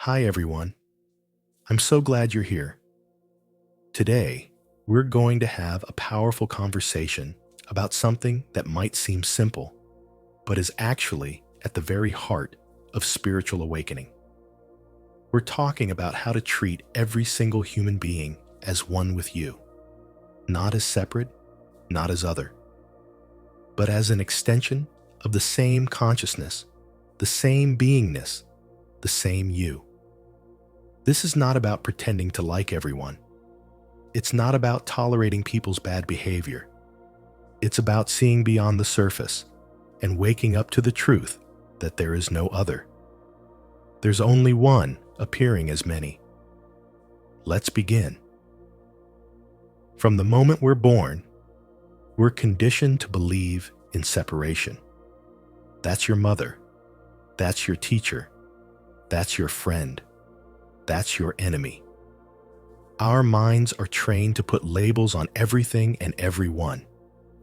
Hi, everyone. I'm so glad you're here. Today, we're going to have a powerful conversation about something that might seem simple, but is actually at the very heart of spiritual awakening. We're talking about how to treat every single human being as one with you, not as separate, not as other, but as an extension of the same consciousness, the same beingness, the same you. This is not about pretending to like everyone. It's not about tolerating people's bad behavior. It's about seeing beyond the surface and waking up to the truth that there is no other. There's only one appearing as many. Let's begin. From the moment we're born, we're conditioned to believe in separation. That's your mother. That's your teacher. That's your friend. That's your enemy. Our minds are trained to put labels on everything and everyone,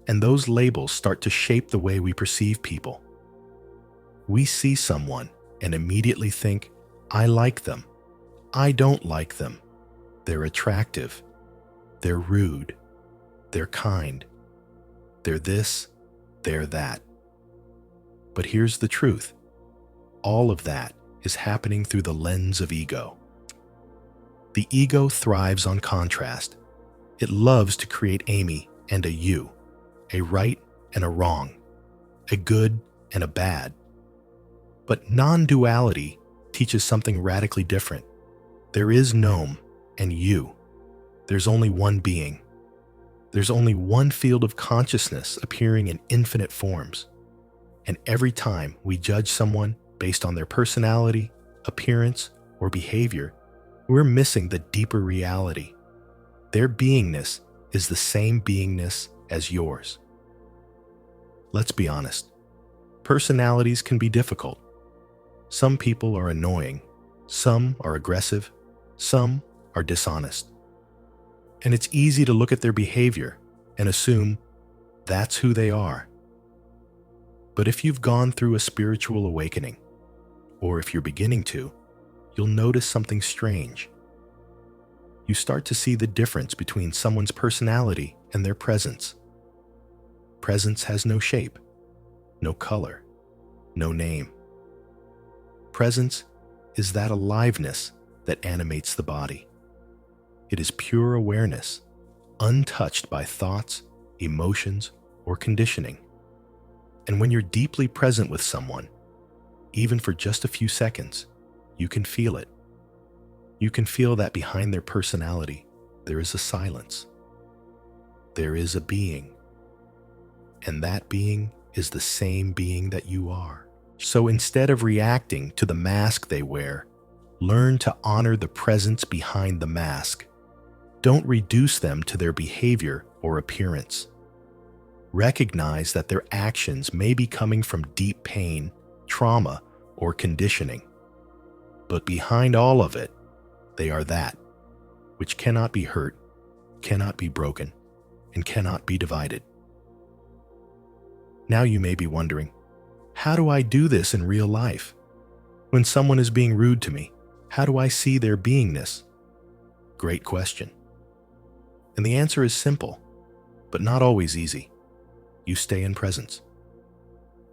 and those labels start to shape the way we perceive people. We see someone and immediately think, I like them. I don't like them. They're attractive. They're rude. They're kind. They're this. They're that. But here's the truth. All of that is happening through the lens of ego. The ego thrives on contrast. It loves to create a me and a you, a right and a wrong, a good and a bad. But non-duality teaches something radically different. There is Nom and you. There's only one being. There's only one field of consciousness appearing in infinite forms. And every time we judge someone based on their personality, appearance, or behavior, we're missing the deeper reality. Their beingness is the same beingness as yours. Let's be honest. Personalities can be difficult. Some people are annoying. Some are aggressive. Some are dishonest. And it's easy to look at their behavior and assume that's who they are. But if you've gone through a spiritual awakening, or if you're beginning to, you'll notice something strange. You start to see the difference between someone's personality and their presence. Presence has no shape, no color, no name. Presence is that aliveness that animates the body. It is pure awareness, untouched by thoughts, emotions, or conditioning. And when you're deeply present with someone, even for just a few seconds, you can feel it. You can feel that behind their personality, there is a silence. There is a being. And that being is the same being that you are. So instead of reacting to the mask they wear, learn to honor the presence behind the mask. Don't reduce them to their behavior or appearance. Recognize that their actions may be coming from deep pain, trauma, or conditioning. But behind all of it, they are that, which cannot be hurt, cannot be broken, and cannot be divided. Now you may be wondering, how do I do this in real life? When someone is being rude to me, how do I see their beingness? Great question. And the answer is simple, but not always easy. You stay in presence.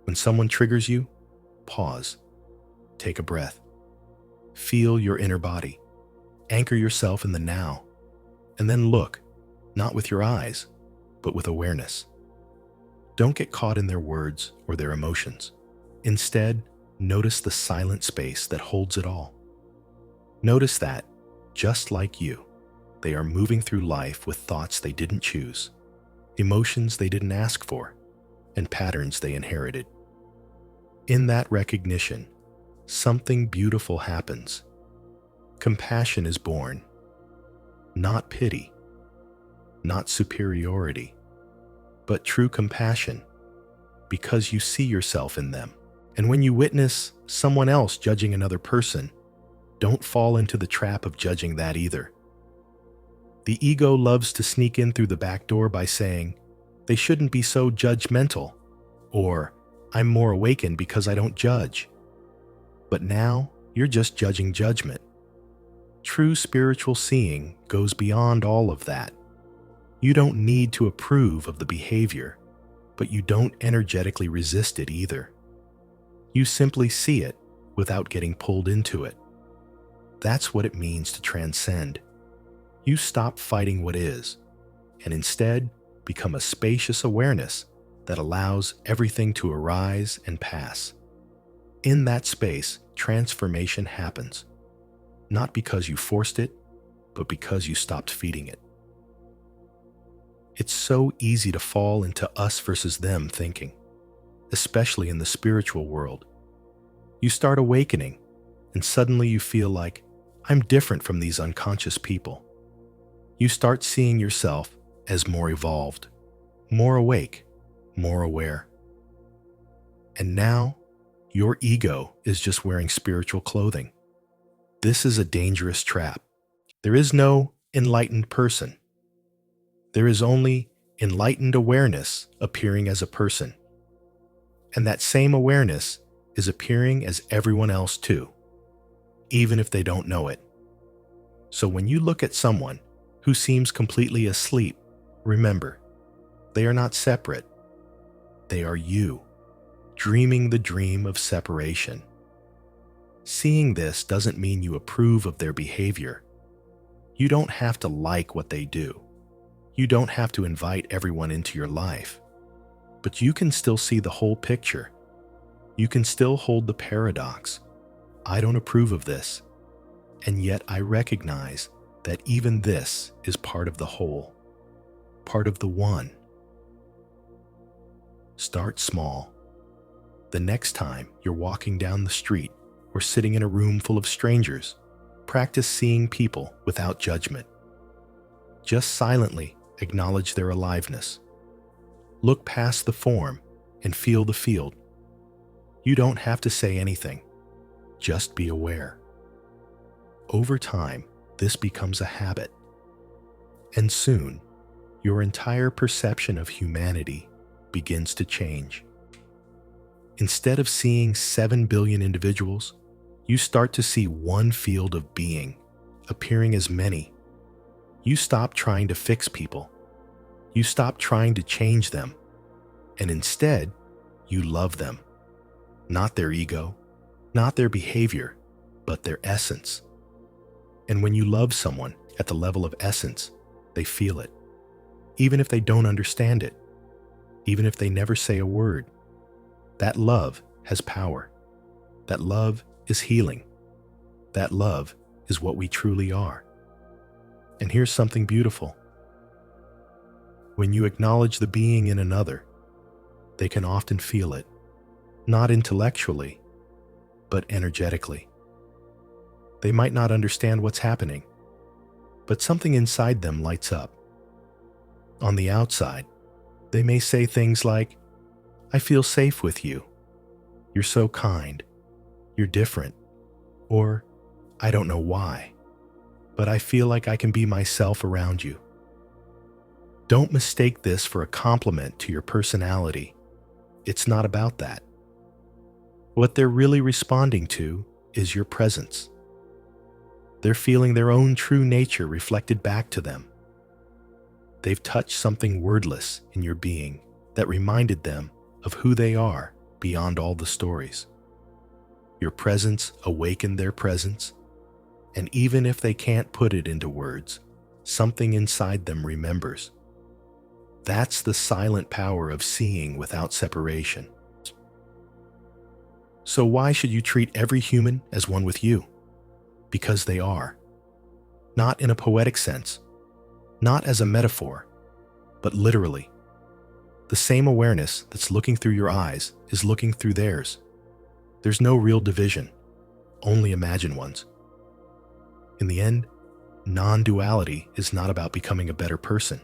When someone triggers you, pause. Take a breath. Feel your inner body. Anchor yourself in the now. And then look, not with your eyes, but with awareness. Don't get caught in their words or their emotions. Instead, notice the silent space that holds it all. Notice that, just like you, they are moving through life with thoughts they didn't choose, emotions they didn't ask for, and patterns they inherited. In that recognition, something beautiful happens. Compassion is born. Not pity, not superiority, but true compassion, because you see yourself in them. And when you witness someone else judging another person, don't fall into the trap of judging that either. The ego loves to sneak in through the back door by saying, they shouldn't be so judgmental, or I'm more awakened because I don't judge. But now you're just judging judgment. True spiritual seeing goes beyond all of that. You don't need to approve of the behavior, but you don't energetically resist it either. You simply see it without getting pulled into it. That's what it means to transcend. You stop fighting what is, and instead become a spacious awareness that allows everything to arise and pass. In that space, transformation happens, not because you forced it, but because you stopped feeding it. It's so easy to fall into us versus them thinking, especially in the spiritual world. You start awakening, and suddenly you feel like, I'm different from these unconscious people. You start seeing yourself as more evolved, more awake, more aware. And now, your ego is just wearing spiritual clothing. This is a dangerous trap. There is no enlightened person. There is only enlightened awareness appearing as a person. And that same awareness is appearing as everyone else too, even if they don't know it. So when you look at someone who seems completely asleep, remember, they are not separate. They are you, dreaming the dream of separation. Seeing this doesn't mean you approve of their behavior. You don't have to like what they do. You don't have to invite everyone into your life. But you can still see the whole picture. You can still hold the paradox. I don't approve of this, and yet I recognize that even this is part of the whole, part of the one. Start small. The next time you're walking down the street or sitting in a room full of strangers, practice seeing people without judgment. Just silently acknowledge their aliveness. Look past the form and feel the field. You don't have to say anything. Just be aware. Over time, this becomes a habit. And soon, your entire perception of humanity begins to change. Instead of seeing 7 billion individuals, you start to see one field of being, appearing as many. You stop trying to fix people. You stop trying to change them. And instead, you love them. Not their ego, not their behavior, but their essence. And when you love someone at the level of essence, they feel it. Even if they don't understand it, even if they never say a word, that love has power. That love is healing. That love is what we truly are. And here's something beautiful. When you acknowledge the being in another, they can often feel it, not intellectually, but energetically. They might not understand what's happening, but something inside them lights up. On the outside, they may say things like, I feel safe with you. You're so kind. You're different. Or, I don't know why, but I feel like I can be myself around you. Don't mistake this for a compliment to your personality. It's not about that. What they're really responding to is your presence. They're feeling their own true nature reflected back to them. They've touched something wordless in your being that reminded them of who they are beyond all the stories. Your presence awakened their presence, and even if they can't put it into words, something inside them remembers. That's the silent power of seeing without separation. So why should you treat every human as one with you? Because they are. Not in a poetic sense, not as a metaphor, but literally. The same awareness that's looking through your eyes is looking through theirs. There's no real division, only imagined ones. In the end, non-duality is not about becoming a better person.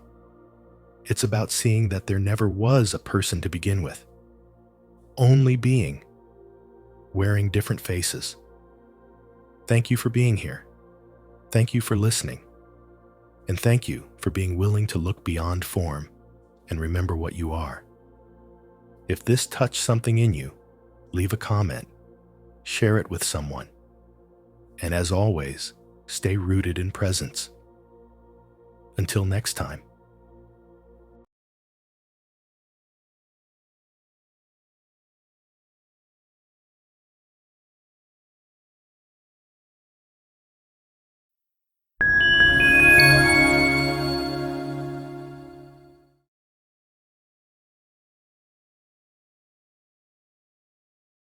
It's about seeing that there never was a person to begin with. Only being, wearing different faces. Thank you for being here. Thank you for listening. And thank you for being willing to look beyond form and remember what you are. If this touched something in you, leave a comment, share it with someone, And as always, stay rooted in presence. Until next time.